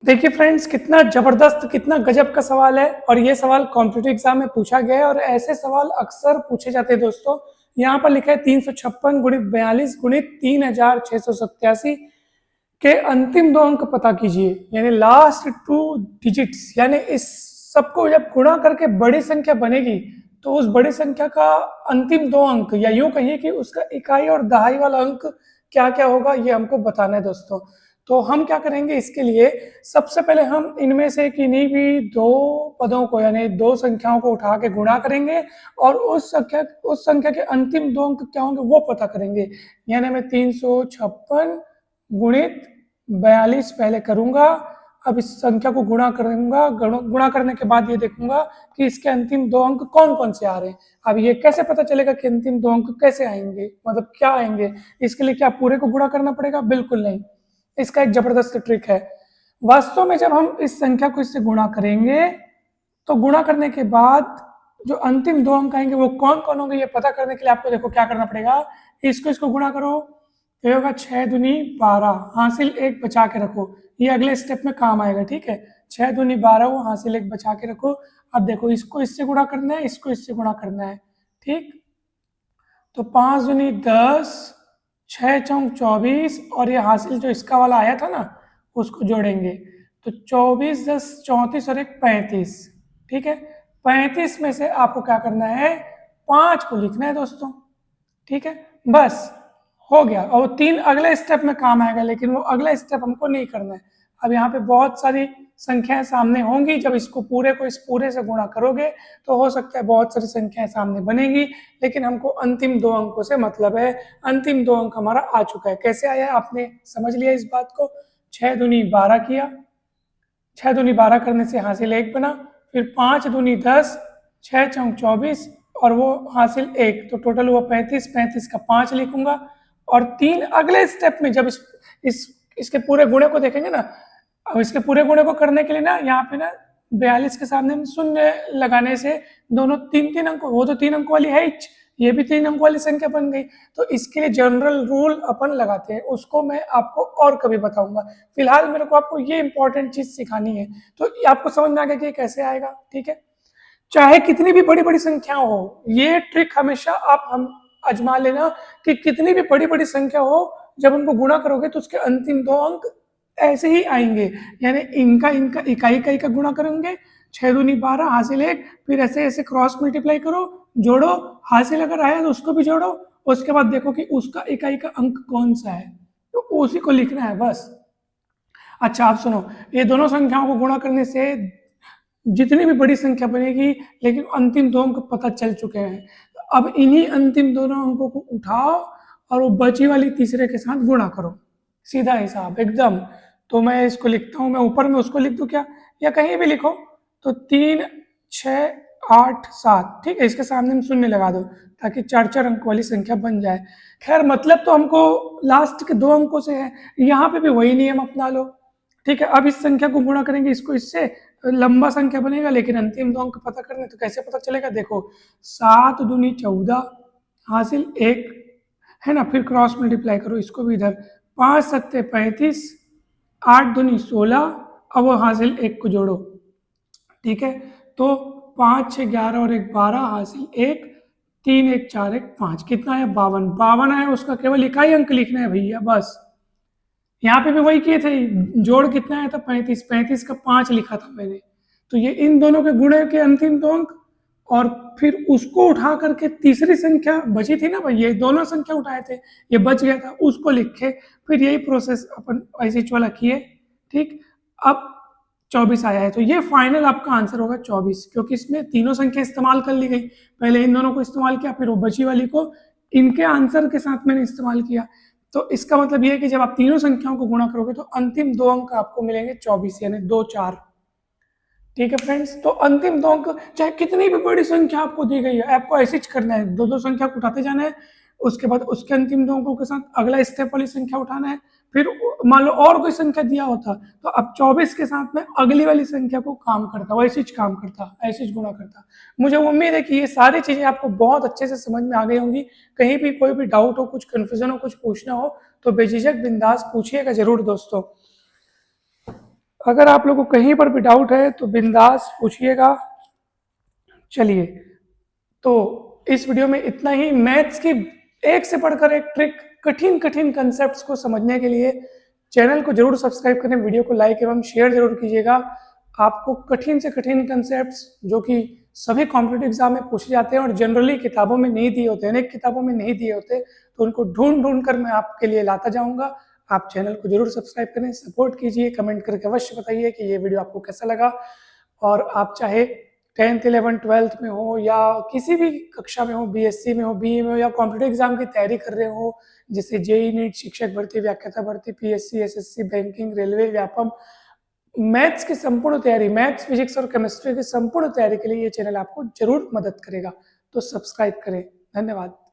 देखिए फ्रेंड्स, कितना ज़बरदस्त, कितना गजब का सवाल है। और ये सवाल कॉम्पिटिटिव एग्जाम में पूछा गया है और ऐसे सवाल अक्सर पूछे जाते हैं दोस्तों। यहाँ पर लिखा है 356 गुणित 42 गुणित 3687 के अंतिम दो अंक पता कीजिए, यानी लास्ट टू डिजिट्स। यानी इस सबको जब गुणा करके बड़ी संख्या बनेगी तो उस बड़ी संख्या का अंतिम दो अंक, या यूं कहिए कि उसका इकाई और दहाई वाला अंक क्या क्या होगा, ये हमको बताना है दोस्तों। तो हम क्या करेंगे इसके लिए, सबसे पहले हम इनमें से किन्हीं भी दो पदों को, यानी दो संख्याओं को उठा के गुणा करेंगे और उस संख्या के अंतिम दो अंक क्या होंगे वो पता करेंगे। यानी मैं 356 गुणित 42 पहले करूंगा। अब इस संख्या को गुणा करूंगा, गुणा करने के बाद ये देखूंगा कि इसके अंतिम दो अंक कौन कौन से आ रहे हैं। अब ये कैसे पता चलेगा कि अंतिम दो अंक कैसे आएंगे, मतलब क्या आएंगे? इसके लिए क्या पूरे को गुणा करना पड़ेगा? बिल्कुल नहीं। इसका एक जबरदस्त ट्रिक है। वास्तव में जब हम इस संख्या को इससे गुणा करेंगे तो गुणा करने के बाद जो अंतिम दो अंक आएंगे वो कौन कौन होंगे, ये पता करने के लिए आपको देखो क्या करना पड़ेगा। इसको गुणा करो तो होगा 6 दूनी 12, हासिल एक बचा के रखो। ये अगले स्टेप में काम आएगा, ठीक है। 6 दूनी 12 हो, हासिल एक बचा के रखो। अब देखो इसको इससे गुणा करना है, इसको इससे गुणा करना है, ठीक। तो 5 दूनी 10, 6 चौक 24 और ये हासिल जो इसका वाला आया था ना उसको जोड़ेंगे तो 24 10 34 और एक 35, ठीक है। 35 में से आपको क्या करना है, 5 को लिखना है दोस्तों, ठीक है। बस हो गया। और 3 अगले स्टेप में काम आएगा, लेकिन वो अगला स्टेप हमको नहीं करना है। अब यहाँ पे बहुत सारी संख्याएं सामने होंगी, जब इसको पूरे को इस पूरे से गुणा करोगे तो हो सकता है बहुत सारी संख्याएं सामने बनेंगी, लेकिन हमको अंतिम दो अंकों से मतलब है। अंतिम दो अंक हमारा आ चुका है। कैसे आया है आपने समझ लिया इस बात को। 6 दूनी 12 किया, 6 दूनी 12 करने से हासिल एक बना, फिर 5 दूनी 10, 6 चौक 24 और वो हासिल एक, तो टोटल हुआ 35। 35 का 5 लिखूंगा। और 3 अगले स्टेप में जब इसके पूरे गुणे को देखेंगे ना, अब इसके पूरे गुणे को करने के लिए ना यहाँ पे ना 42 के सामने में शून्य लगाने से दोनों 3 3 अंक, वो तो 3 अंक वाली है ही, ये भी 3 अंक वाली संख्या बन गई। तो इसके लिए जनरल रूल अपन लगाते हैं, उसको मैं आपको और कभी बताऊंगा। फिलहाल मेरे को आपको ये इंपॉर्टेंट चीज सिखानी है, तो आपको समझ में आ गया कि कैसे आएगा, ठीक है। चाहे कितनी भी बड़ी बड़ी संख्या हो, ये ट्रिक हमेशा आप हम आजमा लेना कि कितनी भी बड़ी बड़ी संख्या हो, जब उनको गुणा करोगे तो उसके अंतिम दो अंक ऐसे ही आएंगे। यानी इनका इनका इकाई इकाई का गुणा करेंगे, 6 दूनी 12 हासिल एक, फिर ऐसे ऐसे क्रॉस मल्टीप्लाई करो, जोड़ो, हासिल अगर आया तो उसको भी जोड़ो, उसके बाद देखो कि उसका इकाई का अंक कौन सा है, तो उसी को लिखना है बस। अच्छा आप सुनो, ये दोनों संख्याओं को गुणा करने से जितनी भी बड़ी संख्या बनेगी, लेकिन अंतिम दो अंक पता चल चुके हैं। अब इन्हीं अंतिम दोनों अंकों को उठाओ और वो बची वाली तीसरे के साथ गुणा करो, सीधा हिसाब एकदम। तो मैं इसको लिखता हूँ, मैं ऊपर में उसको लिख दूँ क्या, या कहीं भी लिखो। तो 3 6 8 7, ठीक है। इसके सामने में शून्य लगा दो ताकि 4 4 अंक वाली संख्या बन जाए। खैर मतलब तो हमको लास्ट के दो अंकों से है, यहाँ पे भी वही नियम अपना लो, ठीक है। अब इस संख्या को गुणा करेंगे इसको इससे, लंबा संख्या बनेगा, लेकिन अंतिम दो अंक पता करने तो कैसे पता चलेगा, देखो 7 दूनी 14 हासिल एक, है ना। फिर क्रॉस मल्टीप्लाई करो इसको भी इधर, 5 सत्ते 35, 8 दूनी 16, अब वो हासिल एक को जोड़ो, ठीक है। तो 5 6 11 और एक 12 हासिल एक, 3 1 4 1 5, कितना है 52। 52 है, उसका केवल इकाई अंक लिखना है भैया बस। यहाँ पे भी वही किए थे, जोड़ कितना आया था 35, 35 का 5 लिखा था मैंने। तो ये इन दोनों के गुणे के अंतिम दो अंक, और फिर उसको उठा करके तीसरी संख्या बची थी ना भाई, ये दोनों संख्या उठाए थे, ये बच गया था, उसको लिखे, फिर यही प्रोसेस अपन ऐसे वाला किए, ठीक। अब 24 आया है, तो ये फाइनल आपका आंसर होगा 24, क्योंकि इसमें तीनों संख्या इस्तेमाल कर ली गई। पहले इन दोनों को इस्तेमाल किया, फिर वो बची वाली को इनके आंसर के साथ मैंने इस्तेमाल किया। तो इसका मतलब ये है कि जब आप तीनों संख्याओं को गुणा करोगे तो अंतिम दो अंक आपको मिलेंगे 24, यानी 2 4, ठीक है फ्रेंड्स। तो अंतिम दो अंक चाहे कितनी भी बड़ी संख्या आपको दी गई है, आपको ऐसे ही करना है, दो दो संख्या को उठाते जाना है, उसके बाद उसके अंतिम दो अंकों के साथ अगला स्टेप वाली संख्या उठाना है। फिर मान लो और कोई संख्या दिया होता तो अब 24 के साथ में अगली वाली संख्या को काम करता, वैसे ही काम करता, ऐसे ही गुणा करता। मुझे उम्मीद है कि ये सारी चीजें आपको बहुत अच्छे से समझ में आ गई होंगी। कहीं भी कोई भी डाउट हो, कुछ कंफ्यूजन हो, कुछ पूछना हो तो बेझिझक बिंदास पूछिएगा जरूर दोस्तों। अगर आप लोगों को कहीं पर भी डाउट है तो बिंदास पूछिएगा। चलिए, तो इस वीडियो में इतना ही। मैथ्स की एक से बढ़कर एक ट्रिक, कठिन कठिन कंसेप्ट्स को समझने के लिए चैनल को जरूर सब्सक्राइब करें, वीडियो को लाइक एवं शेयर जरूर कीजिएगा। आपको कठिन से कठिन कंसेप्ट्स जो कि सभी कॉम्पिटिटिव एग्जाम में पूछे जाते हैं और जनरली किताबों में नहीं दिए होते, अनेक किताबों में नहीं दिए होते, तो उनको ढूंढ ढूंढ कर मैं आपके लिए लाता जाऊंगा। आप चैनल को जरूर सब्सक्राइब करें, सपोर्ट कीजिए, कमेंट करके अवश्य बताइए कि ये वीडियो आपको कैसा लगा। और आप चाहे 10th 11th 12th में हो या किसी भी कक्षा में हो, बीएससी में हो, बीए में हो, या कॉम्पिटिटिव एग्जाम की तैयारी कर रहे हो, जैसे जेई नीट, शिक्षक भर्ती, व्याख्याता भर्ती, PSC, SSC, banking, railway, Vyapam, maths की संपूर्ण तैयारी, मैथ्स, फिजिक्स और केमिस्ट्री की संपूर्ण तैयारी के लिए ये चैनल आपको जरूर मदद करेगा। तो सब्सक्राइब करें। धन्यवाद।